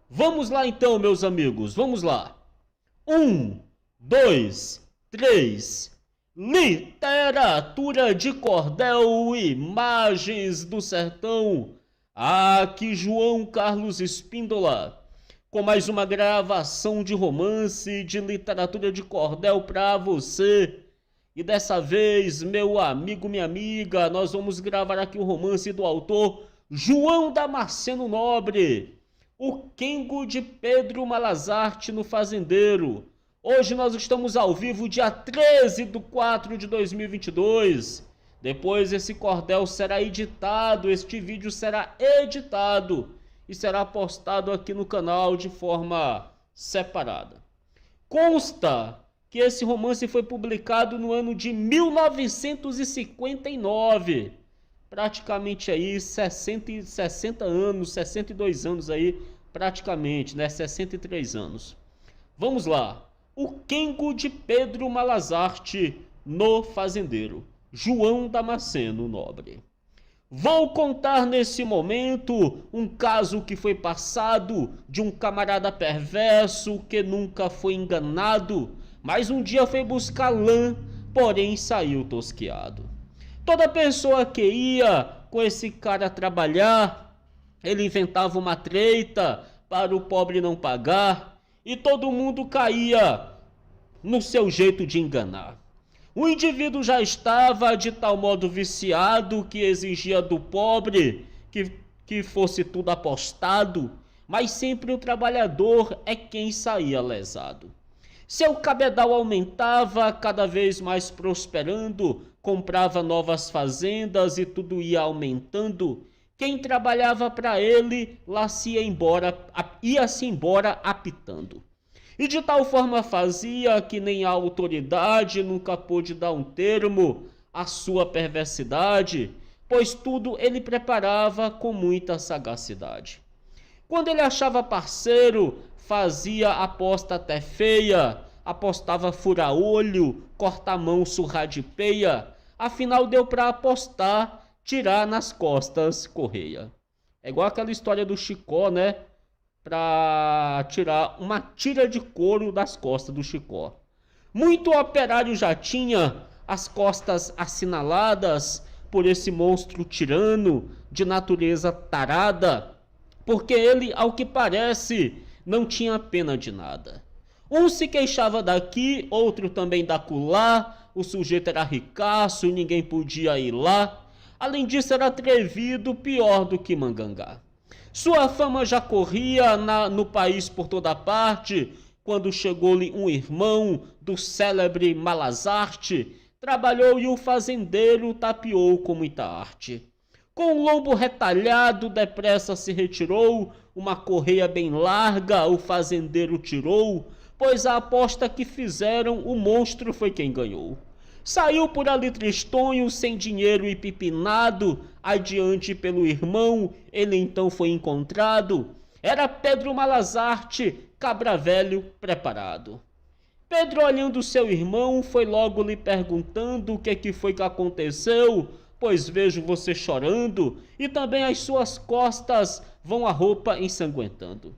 Vamos lá então, meus amigos, vamos lá. 1, 2, 3. Literatura de cordel, imagens do sertão. Aqui João Carlos Espíndola, com mais uma gravação de romance de literatura de cordel para você. E dessa vez, meu amigo, minha amiga, nós vamos gravar aqui o romance do autor João Damasceno Nobre, O Quengo de Pedro Malazarte no Fazendeiro. Hoje nós estamos ao vivo, dia 13/4/2022. Depois esse cordel será editado, este vídeo será editado e será postado aqui no canal de forma separada. Consta que esse romance foi publicado no ano de 1959. Praticamente aí 60 anos, 62 anos aí, praticamente, né? 63 anos. Vamos lá. O Quengo de Pedro Malazarte no Fazendeiro. João Damasceno Nobre. Vou contar nesse momento um caso que foi passado de um camarada perverso que nunca foi enganado, mas um dia foi buscar lã, porém saiu tosquiado. Toda pessoa que ia com esse cara trabalhar, ele inventava uma treta para o pobre não pagar e todo mundo caía no seu jeito de enganar. O indivíduo já estava de tal modo viciado que exigia do pobre que fosse tudo apostado, mas sempre o trabalhador é quem saía lesado. Seu cabedal aumentava, cada vez mais prosperando, comprava novas fazendas e tudo ia aumentando. Quem trabalhava para ele lá ia-se embora apitando. E de tal forma fazia que nem a autoridade nunca pôde dar um termo à sua perversidade, pois tudo ele preparava com muita sagacidade. Quando ele achava parceiro, fazia aposta até feia, apostava fura-olho, corta-mão, surrar de peia, afinal deu para apostar, tirar nas costas correia. É igual aquela história do Chicó, né? Para tirar uma tira de couro das costas do Chicó. Muito operário já tinha as costas assinaladas por esse monstro tirano de natureza tarada, porque ele, ao que parece, não tinha pena de nada. Um se queixava daqui, outro também daculá, o sujeito era ricaço e ninguém podia ir lá. Além disso, era atrevido, pior do que Mangangá. Sua fama já corria no país por toda parte, quando chegou-lhe um irmão do célebre Malazarte, trabalhou e o fazendeiro tapeou com muita arte. Com o lombo retalhado, depressa se retirou, uma correia bem larga o fazendeiro tirou, pois a aposta que fizeram o monstro foi quem ganhou. Saiu por ali tristonho, sem dinheiro e pipinado, adiante pelo irmão, ele então foi encontrado. Era Pedro Malazarte, cabra velho preparado. Pedro, olhando seu irmão, foi logo lhe perguntando o que foi que aconteceu, pois vejo você chorando, e também as suas costas vão a roupa ensanguentando.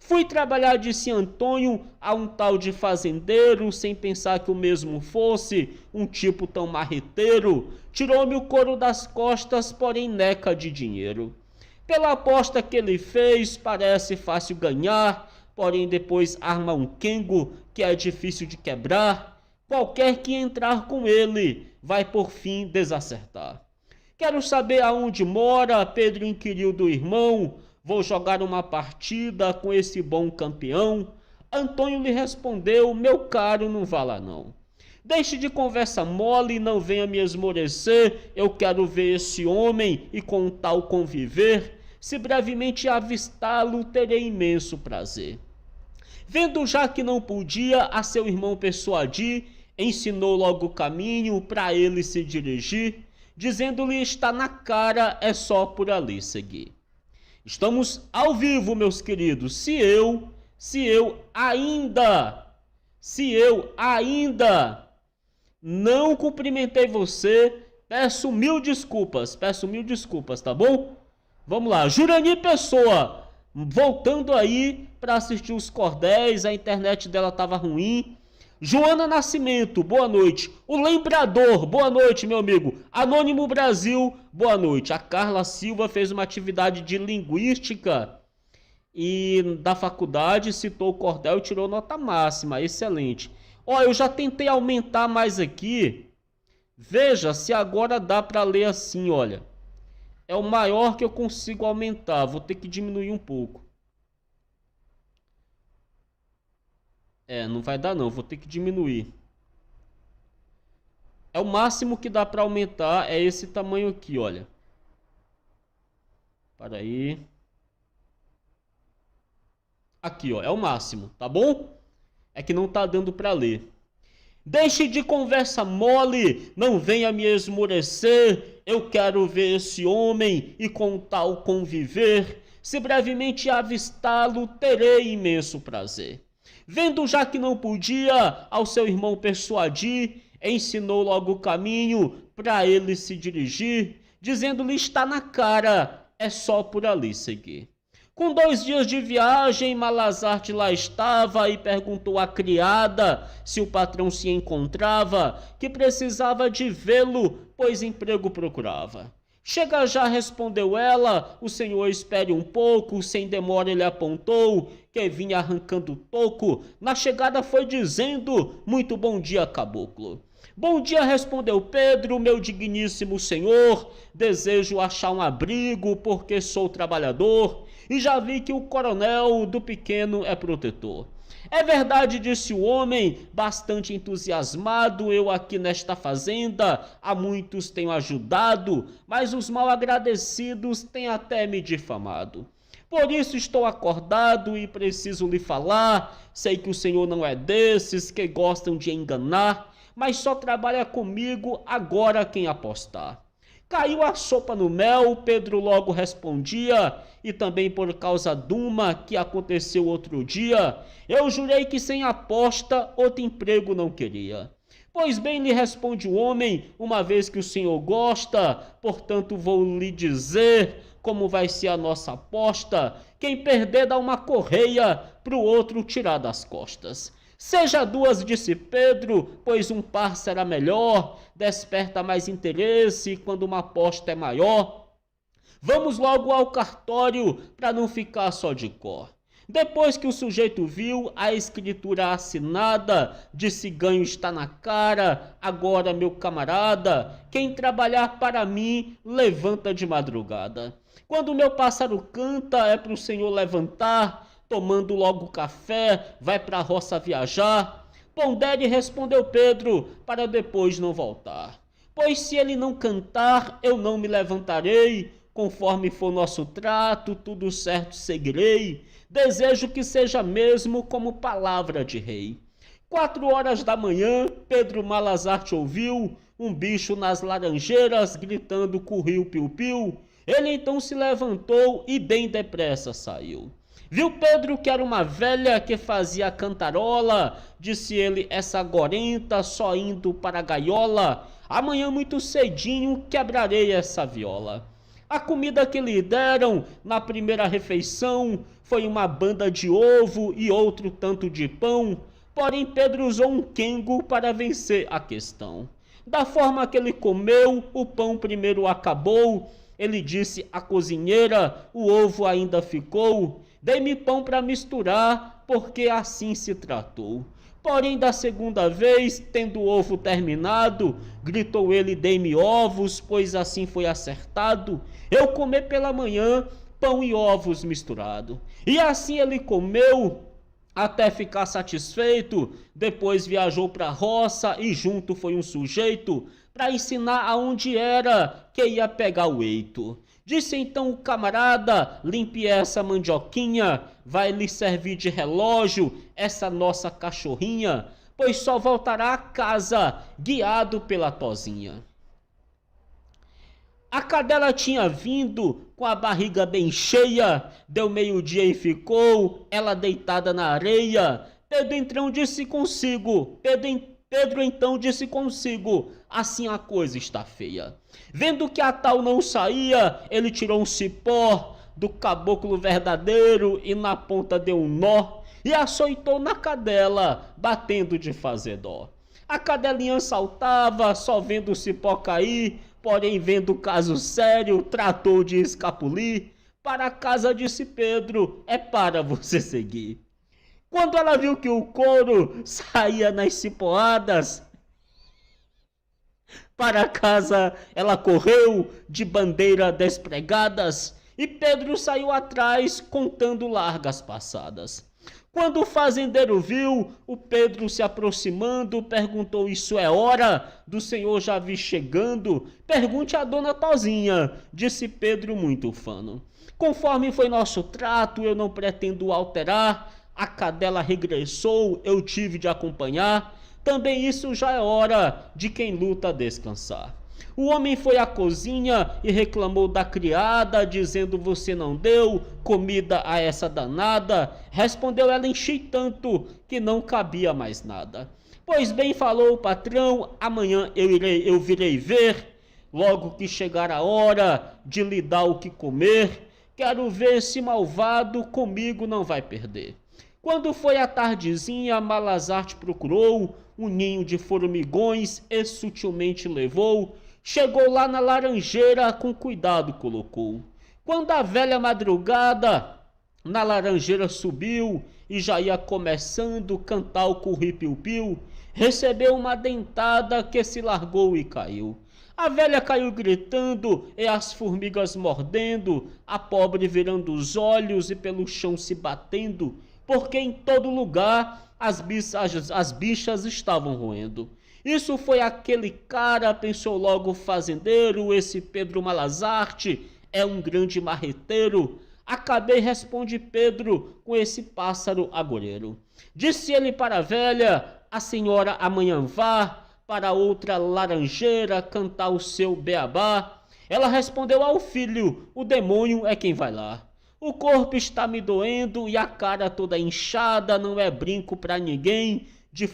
Fui trabalhar, disse Antônio, a um tal de fazendeiro, sem pensar que o mesmo fosse um tipo tão marreteiro. Tirou-me o couro das costas, porém neca de dinheiro. Pela aposta que ele fez, parece fácil ganhar, porém depois arma um quengo que é difícil de quebrar. Qualquer que entrar com ele vai por fim desacertar. Quero saber aonde mora, Pedro inquiriu do irmão. Vou jogar uma partida com esse bom campeão. Antônio lhe respondeu, meu caro, não vá lá não. Deixe de conversa mole, não venha me esmorecer. Eu quero ver esse homem e com tal conviver. Se brevemente avistá-lo, terei imenso prazer. Vendo já que não podia a seu irmão persuadir, ensinou logo o caminho para ele se dirigir, dizendo-lhe está na cara, é só por ali seguir. Estamos ao vivo, meus queridos. Se eu ainda não cumprimentei você, peço mil desculpas, tá bom? Vamos lá, Jurani Pessoa, voltando aí para assistir os cordéis, a internet dela estava ruim. Joana Nascimento, boa noite. O Lembrador, boa noite, meu amigo. Anônimo Brasil, boa noite. A Carla Silva fez uma atividade de linguística e da faculdade citou o cordel e tirou nota máxima, excelente. Ó, eu já tentei aumentar mais aqui. Veja se agora dá para ler assim, olha. É o maior que eu consigo aumentar, vou ter que diminuir um pouco. Não vai dar não, vou ter que diminuir. É o máximo que dá para aumentar, é esse tamanho aqui, olha. Para aí. Aqui, ó, é o máximo, tá bom? É que não tá dando para ler. Deixe de conversa mole, não venha me esmorecer. Eu quero ver esse homem e com tal conviver. Se brevemente avistá-lo, terei imenso prazer. Vendo já que não podia ao seu irmão persuadir, ensinou logo o caminho para ele se dirigir, dizendo-lhe está na cara, é só por ali seguir. Com 2 dias de viagem, Malazarte lá estava e perguntou à criada se o patrão se encontrava, que precisava de vê-lo, pois emprego procurava. Chega já, respondeu ela, o senhor espere um pouco, sem demora ele apontou, que vinha arrancando toco, na chegada foi dizendo, muito bom dia, caboclo. Bom dia, respondeu Pedro, meu digníssimo senhor, desejo achar um abrigo, porque sou trabalhador, e já vi que o coronel do pequeno é protetor. É verdade, disse o homem, bastante entusiasmado, eu aqui nesta fazenda, a muitos tenho ajudado, mas os mal agradecidos têm até me difamado. Por isso estou acordado e preciso lhe falar, sei que o senhor não é desses que gostam de enganar, mas só trabalha comigo agora quem apostar. Caiu a sopa no mel, Pedro logo respondia, e também por causa de uma que aconteceu outro dia, eu jurei que sem aposta outro emprego não queria. Pois bem, lhe responde o homem, uma vez que o senhor gosta, portanto vou lhe dizer como vai ser a nossa aposta, quem perder dá uma correia pro outro tirar das costas. Seja 2, disse Pedro, pois um par será melhor, desperta mais interesse quando uma aposta é maior. Vamos logo ao cartório para não ficar só de cor. Depois que o sujeito viu a escritura assinada, disse ganho está na cara, agora meu camarada, quem trabalhar para mim levanta de madrugada. Quando meu pássaro canta é para o senhor levantar, tomando logo café, vai para a roça viajar. Pondere, respondeu Pedro, para depois não voltar. Pois se ele não cantar, eu não me levantarei, conforme for nosso trato, tudo certo seguirei. Desejo que seja mesmo como palavra de rei. 4 horas da manhã, Pedro Malazarte ouviu um bicho nas laranjeiras gritando corriu piu-piu. Ele então se levantou e bem depressa saiu. Viu Pedro que era uma velha que fazia cantarola, disse ele, essa gorenta só indo para a gaiola, amanhã muito cedinho quebrarei essa viola. A comida que lhe deram na primeira refeição foi uma banda de ovo e outro tanto de pão, porém Pedro usou um quengo para vencer a questão. Da forma que ele comeu, o pão primeiro acabou, ele disse à cozinheira, o ovo ainda ficou, dei-me pão para misturar, porque assim se tratou. Porém, da segunda vez, tendo o ovo terminado, gritou ele, dei-me ovos, pois assim foi acertado, eu comer pela manhã, pão e ovos misturado. E assim ele comeu, até ficar satisfeito, depois viajou para a roça e junto foi um sujeito, para ensinar aonde era que ia pegar o eito. Disse então o camarada, limpe essa mandioquinha, vai lhe servir de relógio essa nossa cachorrinha, pois só voltará a casa guiado pela tozinha. A cadela tinha vindo com a barriga bem cheia, deu meio-dia e ficou ela deitada na areia. Pedro então disse consigo, assim a coisa está feia. Vendo que a tal não saía, ele tirou um cipó, do caboclo verdadeiro e na ponta deu um nó e açoitou na cadela, batendo de fazer dó. A cadelinha saltava, só vendo o cipó cair, porém vendo o caso sério, tratou de escapulir. Para casa, disse Pedro, é para você seguir. Quando ela viu que o couro saía nas cipoadas, para casa ela correu de bandeira despregadas e Pedro saiu atrás contando largas passadas. Quando o fazendeiro viu o Pedro se aproximando, perguntou: isso é hora do senhor já vir chegando? Pergunte à dona Tozinha, disse Pedro muito ufano. Conforme foi nosso trato, eu não pretendo alterar. A cadela regressou, eu tive de acompanhar. Também isso já é hora de quem luta descansar. O homem foi à cozinha e reclamou da criada, dizendo: você não deu comida a essa danada? Respondeu ela: enchi tanto que não cabia mais nada. Pois bem, falou o patrão, amanhã eu virei ver, logo que chegar a hora de lhe dar o que comer. Quero ver se malvado comigo não vai perder. Quando foi a tardezinha, Malazarte procurou um ninho de formigões e sutilmente levou. Chegou lá na laranjeira, com cuidado colocou. Quando a velha madrugada na laranjeira subiu e já ia começando cantar o curripiu-piu, recebeu uma dentada que se largou e caiu. A velha caiu gritando e as formigas mordendo, a pobre virando os olhos e pelo chão se batendo, porque em todo lugar as bichas estavam roendo. Isso foi aquele cara, pensou logo o fazendeiro, esse Pedro Malazarte é um grande marreteiro. Acabei, responde Pedro, com esse pássaro agoreiro. Disse ele para a velha: a senhora amanhã vá para outra laranjeira cantar o seu beabá. Ela respondeu ao filho: o demônio é quem vai lá. O corpo está me doendo e a cara toda inchada, não é brinco para ninguém. De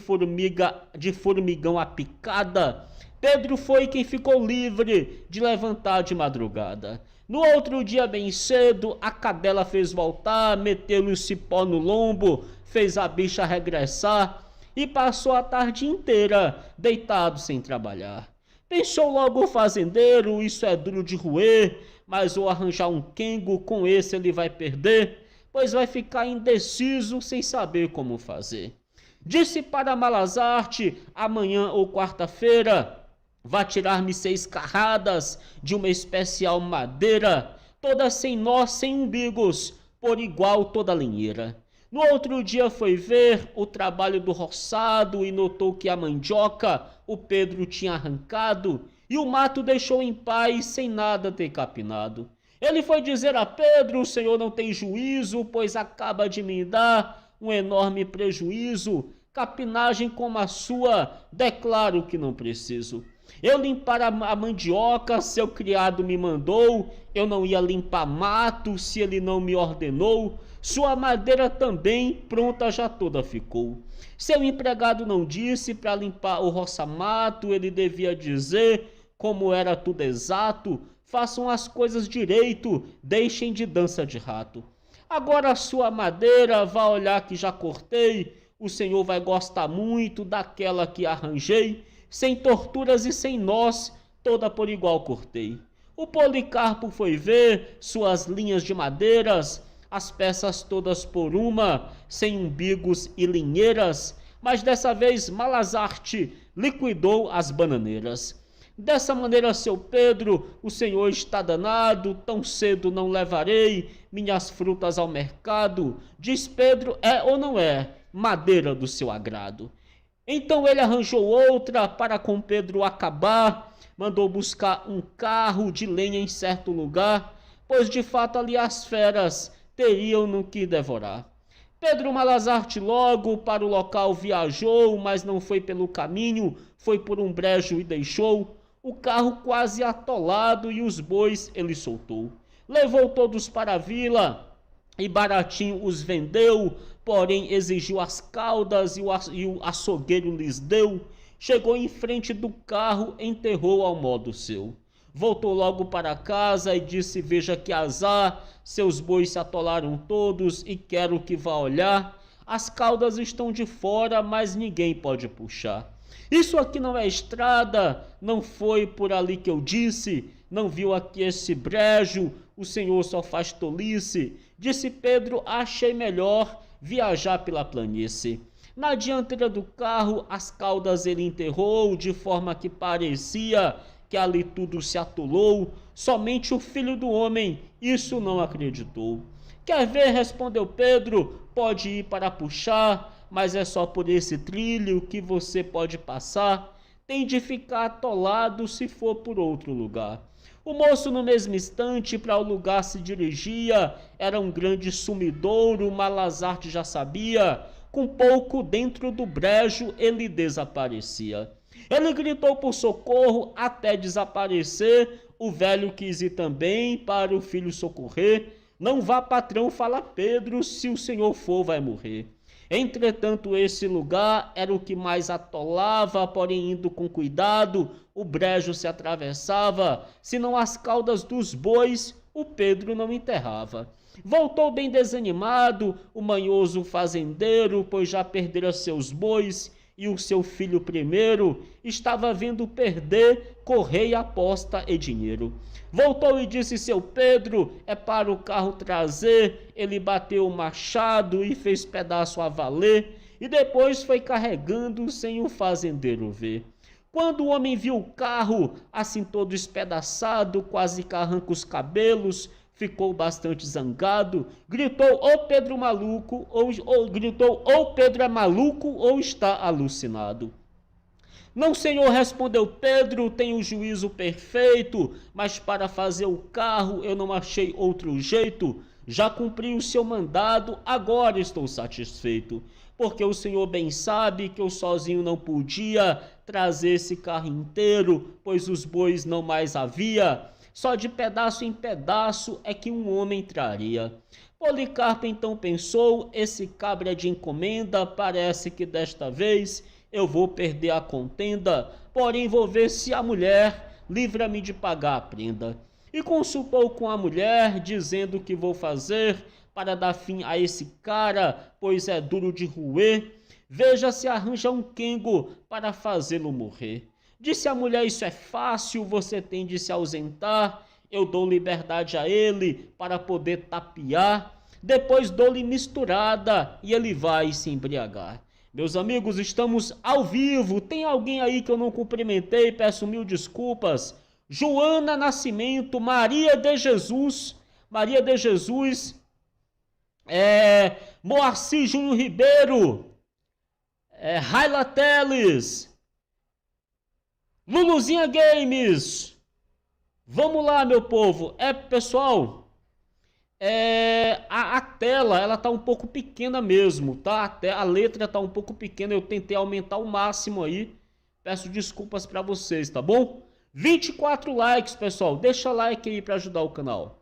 formigão a picada, Pedro foi quem ficou livre de levantar de madrugada. No outro dia bem cedo, a cadela fez voltar, meteu-lhe o cipó no lombo, fez a bicha regressar e passou a tarde inteira deitado sem trabalhar. Pensou logo o fazendeiro: isso é duro de roer, mas vou arranjar um quengo, com esse ele vai perder, pois vai ficar indeciso sem saber como fazer. Disse para Malazarte: amanhã ou quarta-feira vá tirar-me 6 carradas de uma especial madeira, todas sem nós, sem umbigos, por igual toda linheira. No outro dia foi ver o trabalho do roçado e notou que a mandioca o Pedro tinha arrancado e o mato deixou em paz sem nada ter capinado. Ele foi dizer a Pedro: o senhor não tem juízo, pois acaba de me dar um enorme prejuízo. Capinagem como a sua, declaro que não preciso. Eu limpar a mandioca, seu criado me mandou. Eu não ia limpar mato, se ele não me ordenou. Sua madeira também, pronta já toda ficou. Seu empregado não disse para limpar o roça-mato, ele devia dizer como era tudo exato. Façam as coisas direito, deixem de dança de rato. Agora a sua madeira, vá olhar que já cortei. O senhor vai gostar muito daquela que arranjei. Sem torturas e sem nós, toda por igual cortei. O Policarpo foi ver suas linhas de madeiras, as peças todas por uma, sem umbigos e linheiras. Mas dessa vez Malazarte liquidou as bananeiras. Dessa maneira, seu Pedro, o senhor está danado, tão cedo não levarei minhas frutas ao mercado. Diz Pedro: é ou não é madeira do seu agrado? Então ele arranjou outra para com Pedro acabar, mandou buscar um carro de lenha em certo lugar, pois de fato ali as feras teriam no que devorar. Pedro Malazarte logo para o local viajou, mas não foi pelo caminho, foi por um brejo e deixou o carro quase atolado e os bois ele soltou. Levou todos para a vila e baratinho os vendeu, porém exigiu as caudas e o açougueiro lhes deu. Chegou em frente do carro, enterrou ao modo seu. Voltou logo para casa e disse: veja que azar, seus bois se atolaram todos e quero que vá olhar. As caudas estão de fora, mas ninguém pode puxar. Isso aqui não é estrada, não foi por ali que eu disse, não viu aqui esse brejo, o senhor só faz tolice. Disse Pedro: achei melhor viajar pela planície. Na dianteira do carro, as caudas ele enterrou, de forma que parecia que ali tudo se atolou. Somente o filho do homem isso não acreditou. Quer ver? Respondeu Pedro, pode ir para puxar, mas é só por esse trilho que você pode passar. Tem de ficar atolado se for por outro lugar. O moço no mesmo instante para o lugar se dirigia. Era um grande sumidouro, Malazarte já sabia. Com pouco dentro do brejo ele desaparecia. Ele gritou por socorro até desaparecer. O velho quis ir também para o filho socorrer. Não vá, patrão, fala Pedro, se o senhor for vai morrer. Entretanto, esse lugar era o que mais atolava, porém indo com cuidado, o brejo se atravessava, senão as caudas dos bois o Pedro não enterrava. Voltou bem desanimado o manhoso fazendeiro, pois já perdera seus bois, e o seu filho primeiro estava vendo perder correia, aposta e dinheiro. Voltou e disse: seu Pedro, é para o carro trazer. Ele bateu o machado e fez pedaço a valer, e depois foi carregando sem o fazendeiro ver. Quando o homem viu o carro, assim todo espedaçado, quase que arranca os cabelos, ficou bastante zangado, gritou: ô Pedro maluco, ou Pedro é maluco ou está alucinado. Não, senhor, respondeu Pedro, tenho juízo perfeito, mas para fazer o carro eu não achei outro jeito. Já cumpri o seu mandado, agora estou satisfeito, porque o senhor bem sabe que eu sozinho não podia trazer esse carro inteiro, pois os bois não mais havia. Só de pedaço em pedaço é que um homem traria. Policarpo então pensou: esse cabra é de encomenda, parece que desta vez eu vou perder a contenda, porém vou ver se a mulher livra-me de pagar a prenda. E consultou com a mulher, dizendo que vou fazer para dar fim a esse cara, pois é duro de roer. Veja se arranja um quengo para fazê-lo morrer. Disse a mulher: isso é fácil, você tem de se ausentar, eu dou liberdade a ele para poder tapear, depois dou-lhe misturada e ele vai se embriagar. Meus amigos, estamos ao vivo, tem alguém aí que eu não cumprimentei, peço mil desculpas. Joana Nascimento, Maria de Jesus, Moacir Júnior Ribeiro, Raila Teles, Luluzinha Games. Vamos lá, meu povo. Pessoal, a tela, ela tá um pouco pequena mesmo, tá? Até a letra tá um pouco pequena, eu tentei aumentar o máximo aí. Peço desculpas para vocês, tá bom? 24 likes, pessoal. Deixa like aí para ajudar o canal.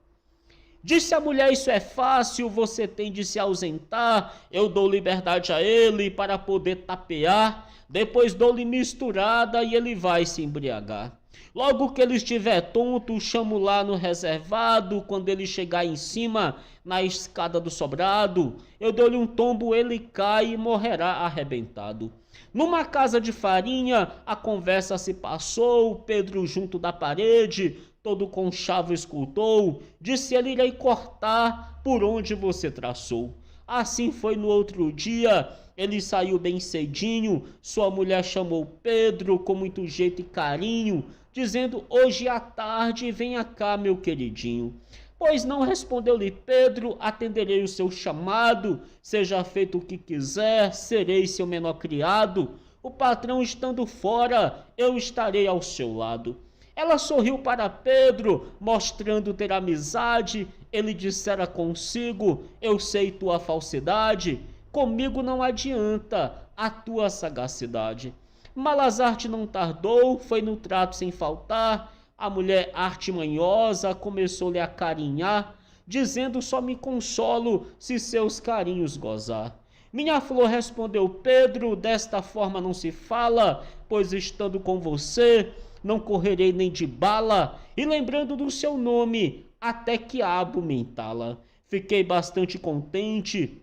Disse a mulher: isso é fácil, você tem de se ausentar, eu dou liberdade a ele para poder tapear, depois dou-lhe misturada e ele vai se embriagar. Logo que ele estiver tonto, chamo lá no reservado, quando ele chegar em cima, na escada do sobrado, eu dou-lhe um tombo, ele cai e morrerá arrebentado. Numa casa de farinha, a conversa se passou, Pedro junto da parede, todo conchavo escutou, disse ele: irei cortar por onde você traçou. Assim foi no outro dia, ele saiu bem cedinho, sua mulher chamou Pedro com muito jeito e carinho, dizendo: hoje à tarde venha cá, meu queridinho. Pois não, respondeu-lhe Pedro, atenderei o seu chamado, seja feito o que quiser, serei seu menor criado, o patrão estando fora, eu estarei ao seu lado. Ela sorriu para Pedro, mostrando ter amizade, ele dissera consigo: eu sei tua falsidade, comigo não adianta a tua sagacidade. Malazarte não tardou, foi no trato sem faltar, a mulher artimanhosa começou-lhe a carinhar, dizendo: só me consolo se seus carinhos gozar. Minha flor, respondeu Pedro, desta forma não se fala, pois estando com você, não correrei nem de bala, e lembrando do seu nome, até quiabo me entala. Fiquei bastante contente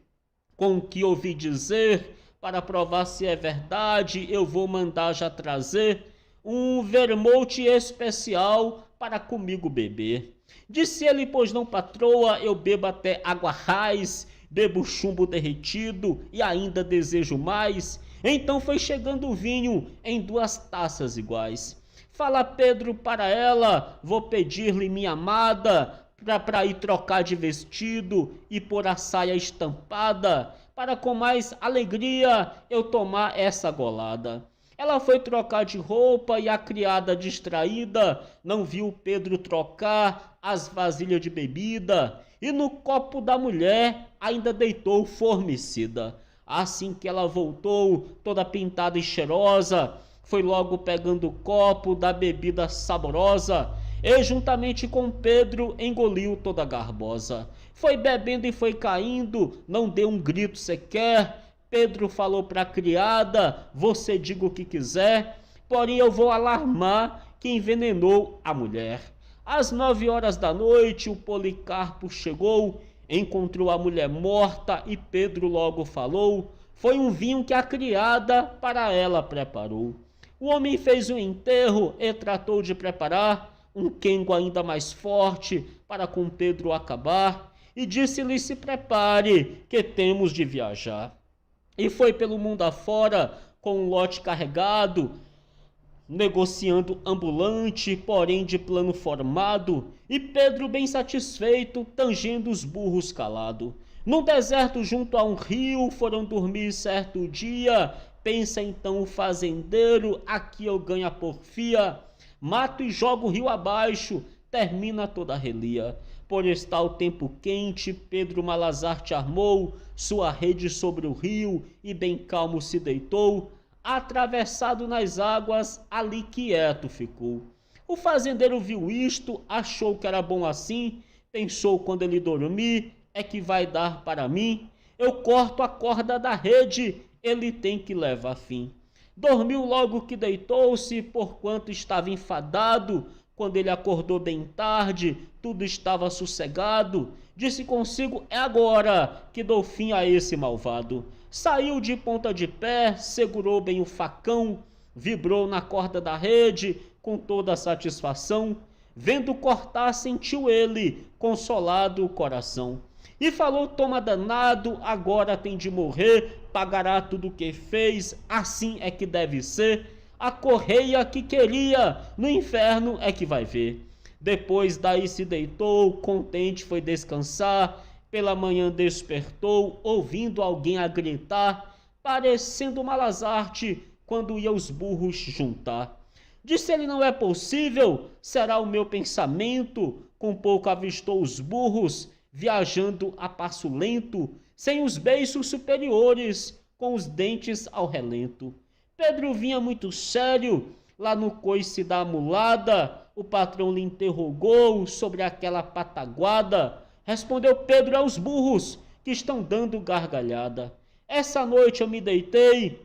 com o que ouvi dizer, para provar se é verdade, eu vou mandar já trazer um vermute especial para comigo beber. Disse ele, pois não, patroa, eu bebo até água raiz, bebo chumbo derretido e ainda desejo mais. Então foi chegando o vinho em 2 taças iguais. Fala Pedro para ela, vou pedir-lhe minha amada, para ir trocar de vestido e pôr a saia estampada, para com mais alegria eu tomar essa golada. Ela foi trocar de roupa e a criada distraída não viu Pedro trocar as vasilhas de bebida e no copo da mulher ainda deitou formicida. Assim que ela voltou, toda pintada e cheirosa, foi logo pegando o copo da bebida saborosa e juntamente com Pedro engoliu toda a garbosa. Foi bebendo e foi caindo, não deu um grito sequer. Pedro falou para a criada, você diga o que quiser, porém eu vou alarmar que envenenou a mulher. Às 9 horas da noite o Policarpo chegou, encontrou a mulher morta e Pedro logo falou, foi um vinho que a criada para ela preparou. O homem fez um enterro e tratou de preparar um quengo ainda mais forte para com Pedro acabar, e disse-lhe se prepare que temos de viajar. E foi pelo mundo afora com um lote carregado, negociando ambulante, porém de plano formado, e Pedro bem satisfeito, tangendo os burros calado. Num deserto junto a um rio, foram dormir certo dia, pensa então o fazendeiro, aqui eu ganho a porfia, mato e jogo o rio abaixo, termina toda a relia. Por estar o tempo quente, Pedro Malazarte armou sua rede sobre o rio e bem calmo se deitou, atravessado nas águas, ali quieto ficou. O fazendeiro viu isto, achou que era bom assim, pensou quando ele dormir, é que vai dar para mim, eu corto a corda da rede, ele tem que levar fim. Dormiu logo que deitou-se, porquanto estava enfadado. Quando ele acordou bem tarde, tudo estava sossegado. Disse consigo, é agora que dou fim a esse malvado. Saiu de ponta de pé, segurou bem o facão, vibrou na corda da rede com toda a satisfação. Vendo cortar, sentiu ele, consolado o coração. E falou, toma danado, agora tem de morrer, pagará tudo o que fez, assim é que deve ser. A correia que queria, no inferno é que vai ver. Depois daí se deitou, contente foi descansar, pela manhã despertou, ouvindo alguém a gritar, parecendo Malazarte, quando ia os burros juntar. Disse ele, não é possível, será o meu pensamento, com pouco avistou os burros, viajando a passo lento, sem os beiços superiores, com os dentes ao relento. Pedro vinha muito sério, lá no coice da mulada, o patrão lhe interrogou sobre aquela pataguada. Respondeu Pedro aos burros, que estão dando gargalhada. Essa noite eu me deitei,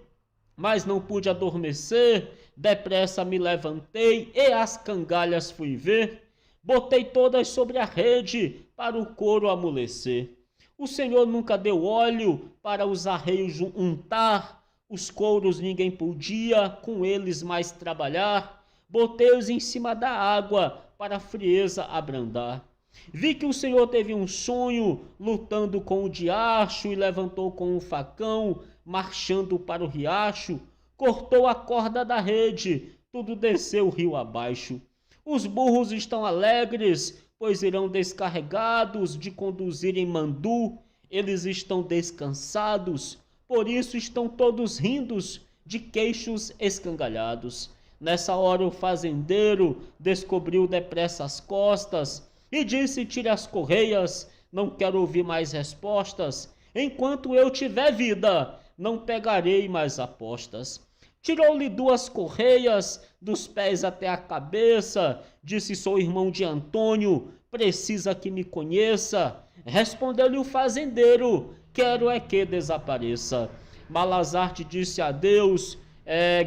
mas não pude adormecer, depressa me levantei e as cangalhas fui ver. Botei todas sobre a rede, para o couro amolecer. O Senhor nunca deu óleo para os arreios untar, os couros ninguém podia com eles mais trabalhar. Botei-os em cima da água para a frieza abrandar. Vi que o Senhor teve um sonho, lutando com o diacho, e levantou com um facão, marchando para o riacho, cortou a corda da rede, tudo desceu o rio abaixo. Os burros estão alegres, pois irão descarregados de conduzirem mandu, eles estão descansados, por isso estão todos rindos, de queixos escangalhados. Nessa hora o fazendeiro descobriu depressa as costas e disse, tire as correias, não quero ouvir mais respostas, enquanto eu tiver vida, não pegarei mais apostas. Tirou-lhe 2 correias, dos pés até a cabeça, disse, sou irmão de Antônio, precisa que me conheça. Respondeu-lhe o fazendeiro, quero é que desapareça. Malazarte disse adeus,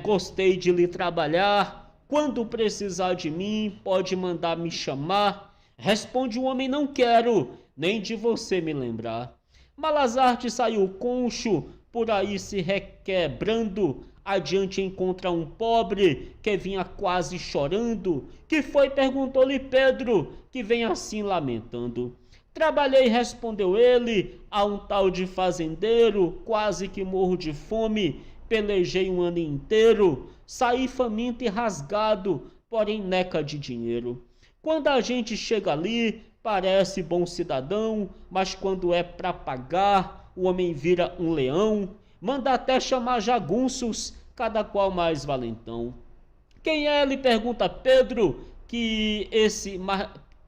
gostei de lhe trabalhar, Quando precisar de mim, pode mandar me chamar. Responde o homem: não quero nem de você me lembrar. Malazarte saiu concho, por aí se requebrando. Adiante encontra um pobre que vinha quase chorando. Que foi? Perguntou-lhe Pedro, que vem assim lamentando. Trabalhei, respondeu ele, a um tal de fazendeiro, quase que morro de fome, pelejei um ano inteiro, saí faminto e rasgado, porém neca de dinheiro. Quando a gente chega ali, parece bom cidadão, mas quando é pra pagar, o homem vira um leão, manda até chamar jagunços, cada qual mais valentão. Quem é? Lhe pergunta Pedro, que esse...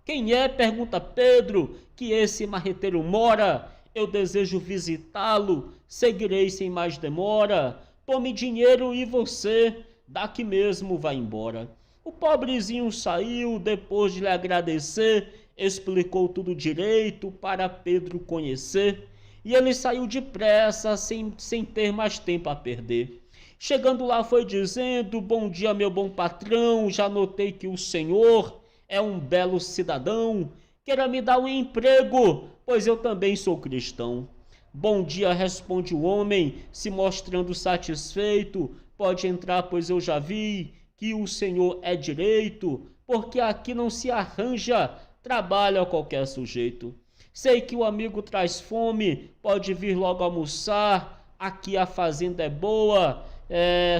Quem é? Pergunta Pedro, que esse marreteiro mora. Eu desejo visitá-lo, seguirei sem mais demora. Tome dinheiro e você daqui mesmo vai embora. O pobrezinho saiu, depois de lhe agradecer, explicou tudo direito para Pedro conhecer. E ele saiu depressa, sem ter mais tempo a perder. Chegando lá foi dizendo: bom dia, meu bom patrão, já notei que o senhor é um belo cidadão, queira me dar um emprego, pois eu também sou cristão. Bom dia, responde o homem, se mostrando satisfeito, pode entrar, pois eu já vi que o senhor é direito, porque aqui não se arranja trabalho a qualquer sujeito. Sei que o amigo traz fome, pode vir logo almoçar, aqui a fazenda é boa,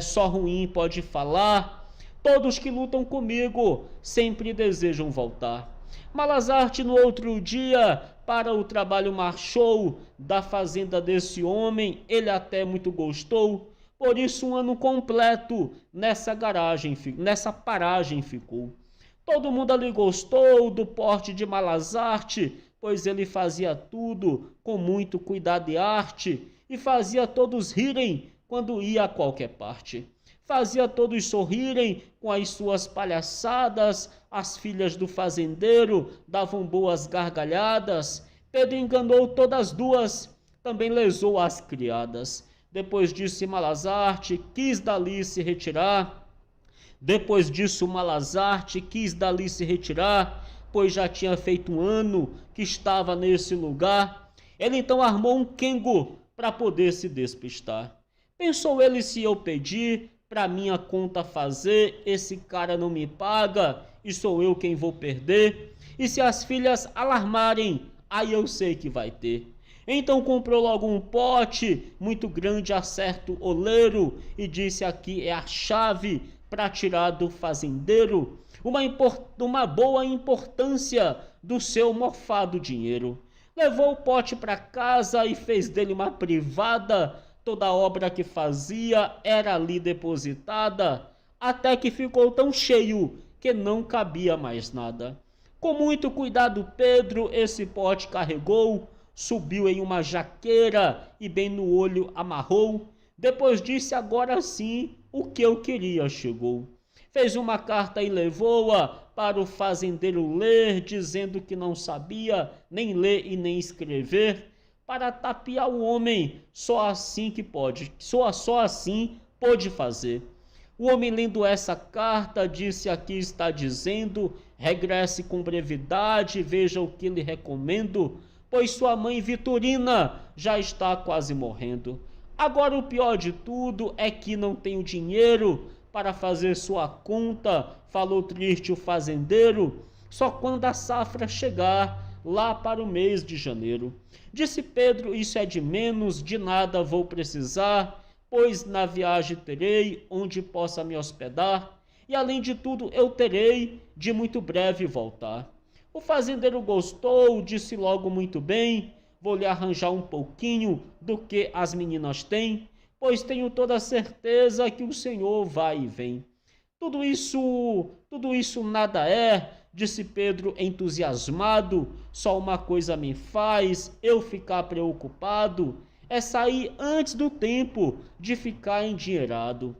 só ruim pode falar. Todos que lutam comigo sempre desejam voltar. Malazarte no outro dia para o trabalho marchou, da fazenda desse homem ele até muito gostou, por isso um ano completo nessa paragem ficou. Todo mundo ali gostou do porte de Malazarte, pois ele fazia tudo com muito cuidado e arte, e fazia todos rirem quando ia a qualquer parte. Fazia todos sorrirem com as suas palhaçadas, as filhas do fazendeiro davam boas gargalhadas. Pedro enganou todas duas, também lesou as criadas. Depois disso Malazarte quis dali se retirar. Pois já tinha feito um ano que estava nesse lugar. Ele então armou um quengo para poder se despistar. Pensou ele: se eu pedir pra minha conta fazer, esse cara não me paga e sou eu quem vou perder. E se as filhas alarmarem, aí eu sei que vai ter. Então comprou logo um pote muito grande a certo oleiro e disse: aqui é a chave para tirar do fazendeiro uma boa importância do seu mofado dinheiro. Levou o pote para casa e fez dele uma privada. Toda a obra que fazia era ali depositada, até que ficou tão cheio que não cabia mais nada. Com muito cuidado Pedro esse pote carregou, subiu em uma jaqueira e bem no olho amarrou. Depois disse: agora sim o que eu queria chegou. Fez uma carta e levou-a para o fazendeiro ler, dizendo que não sabia nem ler e nem escrever, para tapear o homem, só assim pôde fazer. O homem, lendo essa carta, disse: aqui está dizendo, regresse com brevidade, veja o que lhe recomendo, pois sua mãe Vitorina já está quase morrendo. Agora o pior de tudo é que não tenho dinheiro para fazer sua conta, falou triste o fazendeiro, só quando a safra chegar, lá para o mês de janeiro. Disse Pedro: isso é de menos, de nada vou precisar, pois na viagem terei onde possa me hospedar, e além de tudo eu terei de muito breve voltar. O fazendeiro gostou, disse logo: muito bem, vou lhe arranjar um pouquinho do que as meninas têm, pois tenho toda a certeza que o senhor vai e vem. Tudo isso nada é, disse Pedro entusiasmado, só uma coisa me faz eu ficar preocupado, é sair antes do tempo de ficar endinheirado.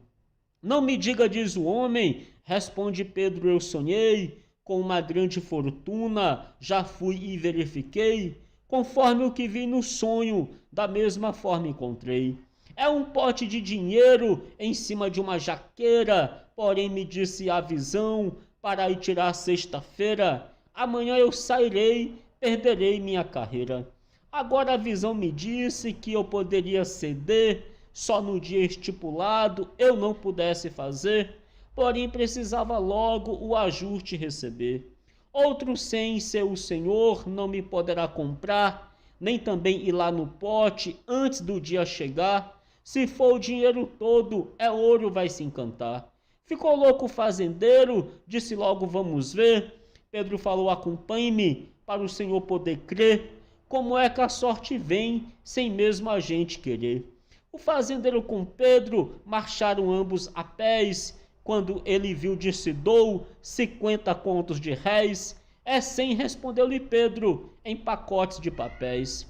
Não me diga, diz o homem, responde Pedro: eu sonhei com uma grande fortuna, já fui e verifiquei, conforme o que vi no sonho, da mesma forma encontrei. É um pote de dinheiro em cima de uma jaqueira, porém me disse a visão para ir tirar sexta-feira. Amanhã eu sairei, perderei minha carreira. Agora a visão me disse que eu poderia ceder, só no dia estipulado eu não pudesse fazer, porém precisava logo o ajuste receber. Outro sem ser o Senhor não me poderá comprar, nem também ir lá no pote antes do dia chegar. Se for o dinheiro todo, é ouro vai se encantar. Ficou louco o fazendeiro, disse logo vamos ver. Pedro falou, acompanhe-me, para o Senhor poder crer. Como é que a sorte vem, sem mesmo a gente querer? O fazendeiro com Pedro marcharam ambos a pés. Quando ele viu, disse, dou 50 contos de réis. É 100, respondeu-lhe Pedro, em pacotes de papéis.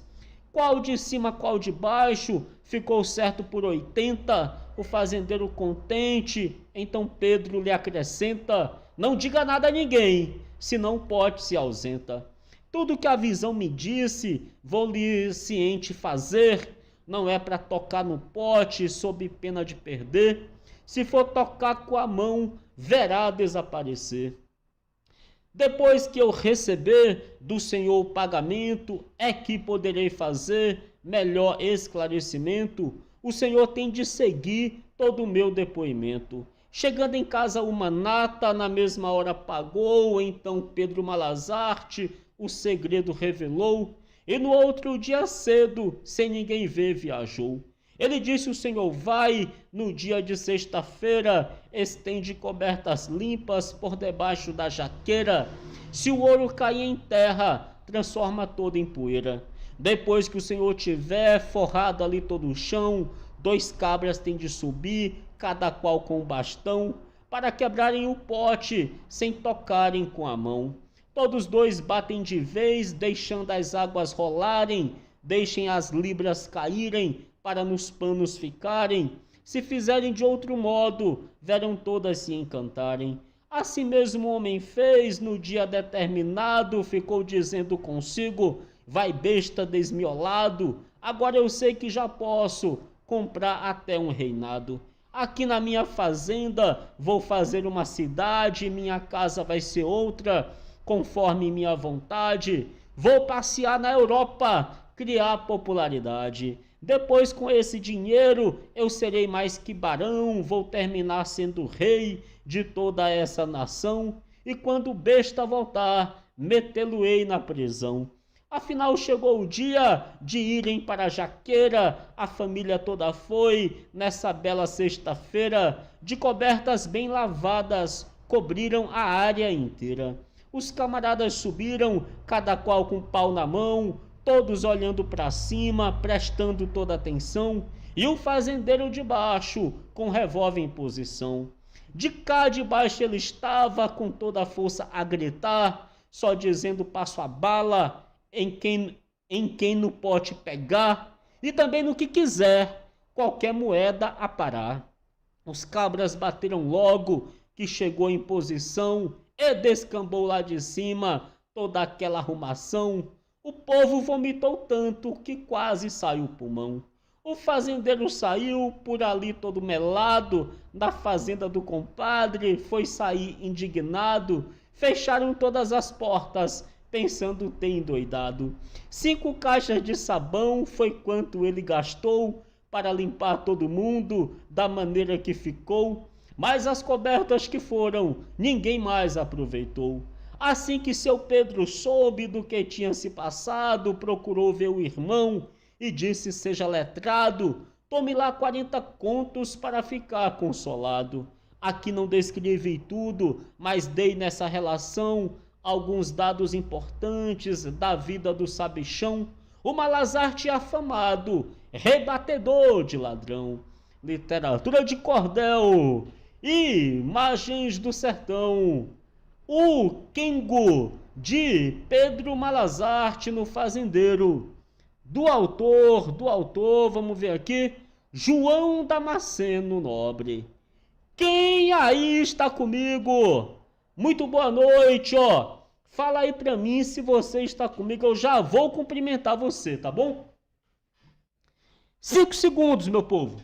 Qual de cima, qual de baixo? Ficou certo por 80. O fazendeiro contente, então Pedro lhe acrescenta, não diga nada a ninguém, senão o pote se ausenta. Tudo que a visão me disse, vou-lhe ciente fazer, não é para tocar no pote sob pena de perder. Se for tocar com a mão, verá desaparecer. Depois que eu receber do Senhor o pagamento, é que poderei fazer melhor esclarecimento. O Senhor tem de seguir todo o meu depoimento. Chegando em casa uma nata, na mesma hora pagou, então Pedro Malazarte o segredo revelou, e no outro dia cedo, sem ninguém ver, viajou. Ele disse, o Senhor vai, no dia de sexta-feira, estende cobertas limpas por debaixo da jaqueira. Se o ouro cair em terra, transforma todo em poeira. Depois que o Senhor tiver forrado ali todo o chão, 2 cabras têm de subir, cada qual com um bastão, para quebrarem o pote, sem tocarem com a mão. Todos 2 batem de vez, deixando as águas rolarem, deixem as libras caírem, para nos panos ficarem. Se fizerem de outro modo, verão todas se encantarem. Assim mesmo o homem fez, no dia determinado, ficou dizendo consigo, vai besta desmiolado, agora eu sei que já posso comprar até um reinado. Aqui na minha fazenda vou fazer uma cidade, minha casa vai ser outra, conforme minha vontade. Vou passear na Europa, criar popularidade. Depois, com esse dinheiro, eu serei mais que barão, vou terminar sendo rei de toda essa nação, e quando o besta voltar, metê-lo-ei na prisão. Afinal, chegou o dia de irem para a jaqueira, a família toda foi, nessa bela sexta-feira, de cobertas bem lavadas, cobriram a área inteira. Os camaradas subiram, cada qual com pau na mão, todos olhando para cima, prestando toda atenção, e o fazendeiro de baixo, com revólver em posição. De cá de baixo ele estava, com toda a força a gritar, só dizendo passo a bala, em quem no pote pegar, e também no que quiser, qualquer moeda a parar. Os cabras bateram logo, que chegou em posição, e descambou lá de cima toda aquela arrumação. O povo vomitou tanto que quase saiu o pulmão. O fazendeiro saiu por ali todo melado, da fazenda do compadre, foi sair indignado. Fecharam todas as portas, pensando ter endoidado. 5 caixas de sabão foi quanto ele gastou para limpar todo mundo da maneira que ficou. Mas as cobertas que foram, ninguém mais aproveitou. Assim que seu Pedro soube do que tinha se passado, procurou ver o irmão e disse, seja letrado, tome lá 40 contos para ficar consolado. Aqui não descrevi tudo, mas dei nessa relação alguns dados importantes da vida do sabichão, o Malazarte afamado, rebatedor de ladrão. Literatura de cordel e imagens do sertão. O Kengo, de Pedro Malazarte no Fazendeiro. Do autor, vamos ver aqui, João Damasceno Nobre. Quem aí está comigo? Muito boa noite, ó. Fala aí pra mim se você está comigo, eu já vou cumprimentar você, tá bom? 5 segundos, meu povo.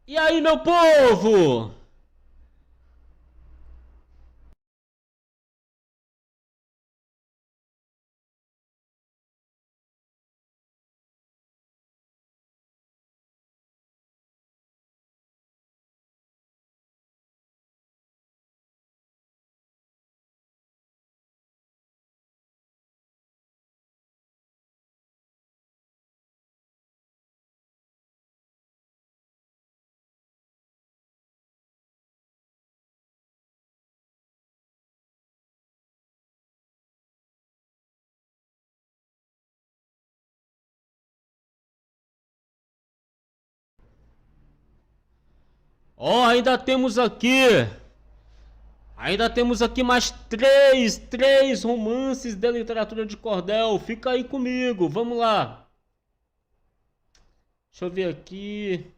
E aí, meu povo? Ó, ainda temos aqui mais três romances da literatura de cordel. Fica aí comigo, vamos lá. Deixa eu ver aqui.